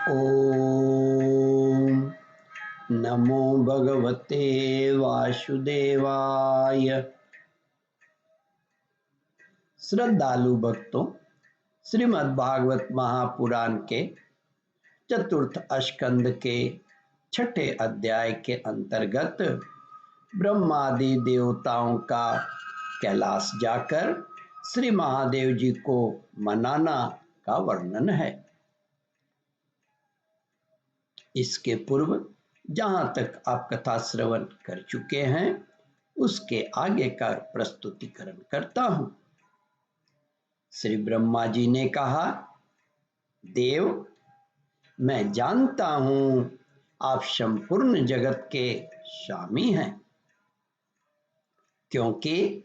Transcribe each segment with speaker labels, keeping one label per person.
Speaker 1: ओम नमो भगवते वासुदेवाय। श्रद्धालु भक्तों, श्रीमद् भागवत महापुराण के चतुर्थ स्कंद के छठे अध्याय के अंतर्गत ब्रह्मादि देवताओं का कैलाश जाकर श्री महादेव जी को मनाना का वर्णन है। इसके पूर्व जहां तक आप कथा श्रवण कर चुके हैं उसके आगे का प्रस्तुतिकरण करता हूं। श्री ब्रह्मा जी ने कहा, देव, मैं जानता हूं आप संपूर्ण जगत के स्वामी हैं, क्योंकि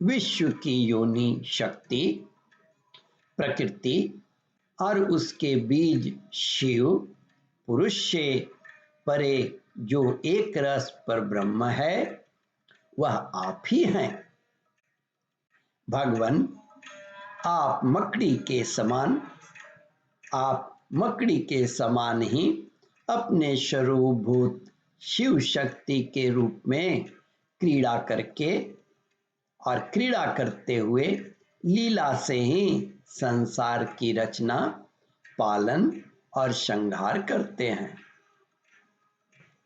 Speaker 1: विश्व की योनि शक्ति, प्रकृति और उसके बीज शिव पुरुष से परे जो एक रस पर ब्रह्म है वह आप ही हैं। भगवान, आप मकड़ी के समान ही अपने स्वरूपभूत शिव शक्ति के रूप में क्रीड़ा करते हुए लीला से ही संसार की रचना, पालन और संहार करते हैं।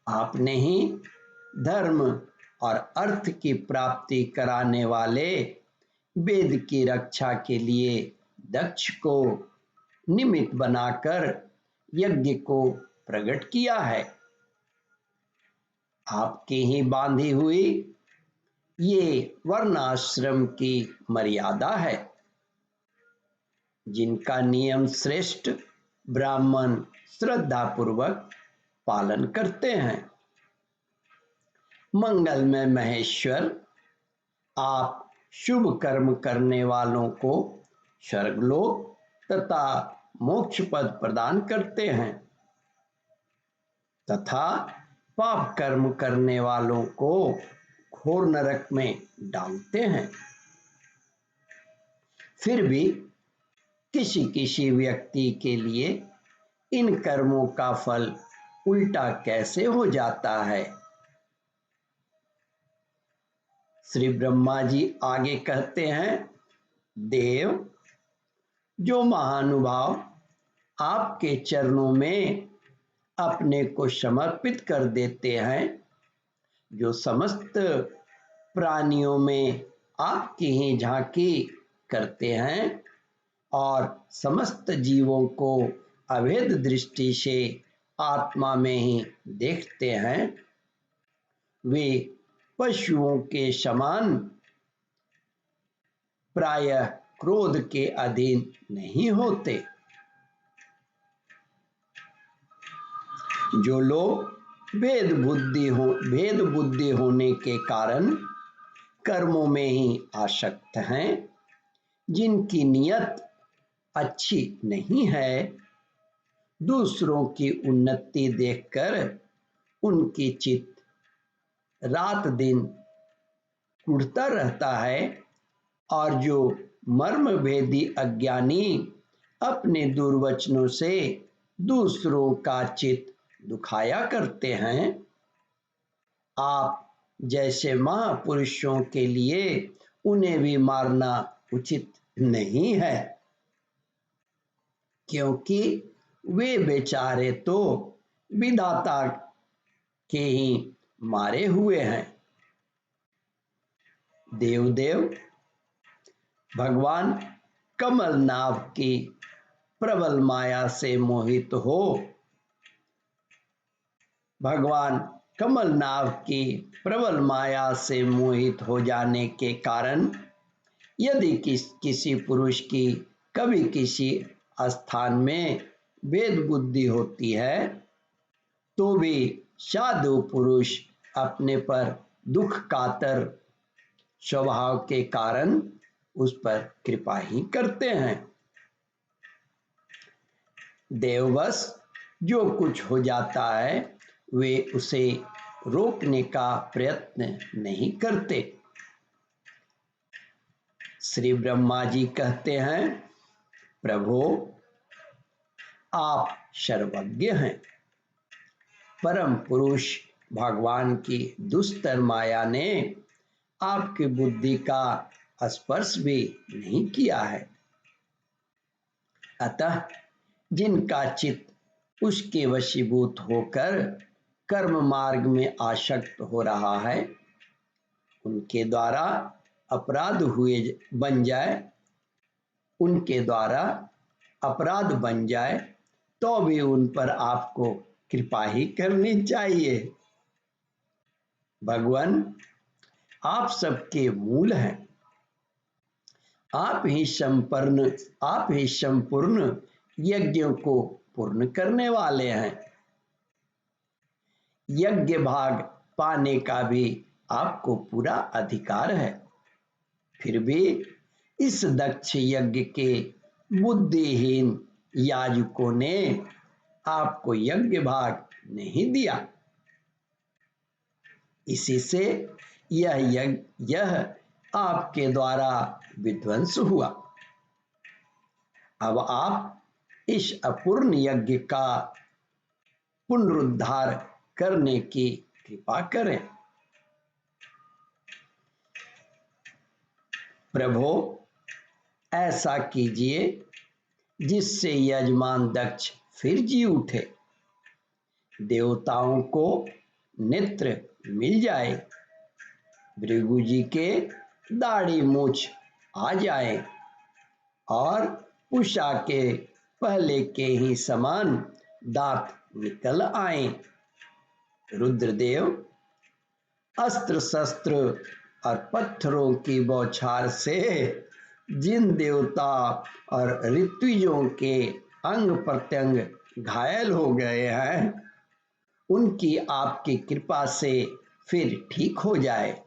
Speaker 1: आपने ही धर्म और अर्थ की प्राप्ति कराने वाले वेद की रक्षा के लिए दक्ष को निमित्त बनाकर यज्ञ को प्रकट किया है। आपकी ही बांधी हुई ये वर्णाश्रम की मर्यादा है, जिनका नियम श्रेष्ठ ब्राह्मण श्रद्धापूर्वक पालन करते हैं। मंगलमय महेश्वर, आप शुभ कर्म करने वालों को स्वर्गलोक तथा मोक्ष पद प्रदान करते हैं तथा पाप कर्म करने वालों को घोर नरक में डालते हैं। फिर भी किसी व्यक्ति के लिए इन कर्मों का फल उल्टा कैसे हो जाता है। श्री ब्रह्मा जी आगे कहते हैं, देव, जो महानुभाव आपके चरणों में अपने को समर्पित कर देते हैं, जो समस्त प्राणियों में आपकी ही झांकी करते हैं और समस्त जीवों को अभेद दृष्टि से आत्मा में ही देखते हैं, वे पशुओं के समान प्रायः क्रोध के अधीन नहीं होते। जो लोग भेद बुद्धि होने के कारण कर्मों में ही आसक्त हैं, जिनकी नियत अच्छी नहीं है, दूसरों की उन्नति देखकर उनकी चित्त रात दिन कुढ़ता रहता है और जो मर्म भेदी अज्ञानी अपने दुर्वचनों से दूसरों का चित्त दुखाया करते हैं, आप जैसे महापुरुषों के लिए उन्हें भी मारना उचित नहीं है, क्योंकि वे बेचारे तो विधाता के ही मारे हुए हैं। देव, भगवान कमलनाभ की प्रबल माया से मोहित हो जाने के कारण यदि किसी पुरुष की कभी किसी स्थान में भेद बुद्धि होती है, तो भी साधु पुरुष अपने पर दुख कातर स्वभाव के कारण उस पर कृपा ही करते हैं। देववश जो कुछ हो जाता है वे उसे रोकने का प्रयत्न नहीं करते। श्री ब्रह्मा जी कहते हैं, प्रभु, आप सर्वज्ञ हैं। परम पुरुष भगवान की दुस्तर माया ने आपकी बुद्धि का स्पर्श भी नहीं किया है। अतः जिनका चित्त उसके वशीभूत होकर कर्म मार्ग में आसक्त हो रहा है, उनके द्वारा अपराध बन जाए तो भी उन पर आपको कृपा ही करनी चाहिए। भगवान, आप सबके मूल हैं। आप ही संपूर्ण यज्ञों को पूर्ण करने वाले हैं। यज्ञ भाग पाने का भी आपको पूरा अधिकार है। फिर भी इस दक्ष यज्ञ के बुद्धिहीन याजकों ने आपको यज्ञ भाग नहीं दिया। इसी से यह आपके द्वारा विध्वंस हुआ। अब आप इस अपूर्ण यज्ञ का पुनरुद्धार करने की कृपा करें। प्रभो, ऐसा कीजिए जिससे यजमान दक्ष फिर जी उठे, देवताओं को नेत्र मिल जाए, भृगु जी के दाढ़ी मूछ आ जाए और उषा के पहले के ही समान दांत निकल आए। रुद्रदेव अस्त्र शस्त्र और पत्थरों की बौछार से जिन देवता और ऋत्विजों के अंग प्रत्यंग घायल हो गए हैं, उनकी आपकी कृपा से फिर ठीक हो जाए।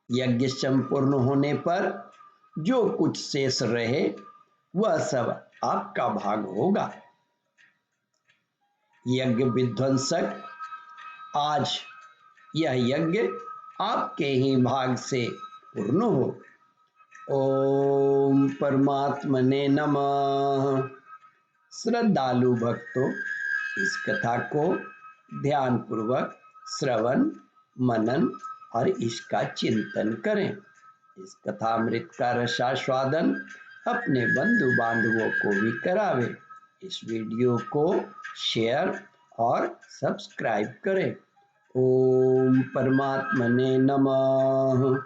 Speaker 1: यज्ञ संपूर्ण होने पर जो कुछ शेष रहे वह सब आपका भाग होगा। यज्ञ विध्वंसक, आज यह यज्ञ आपके ही भाग से पूर्ण हो। ओम परमात्मने नमः। श्रद्धालु भक्तों, इस कथा को ध्यान पूर्वक श्रवण मनन और इसका चिंतन करें। इस कथामृत का रसास्वादन अपने बंधु बांधवों को भी करावे। इस वीडियो को शेयर और सब्सक्राइब करें। ओम परमात्मने नमः।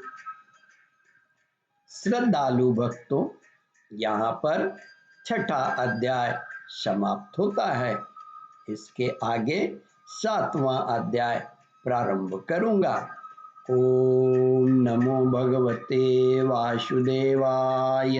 Speaker 1: श्रद्धालु भक्तों, यहाँ पर 6ठा अध्याय समाप्त होता है। इसके आगे 7वां अध्याय प्रारंभ करूंगा। ओम नमो भगवते वासुदेवाय।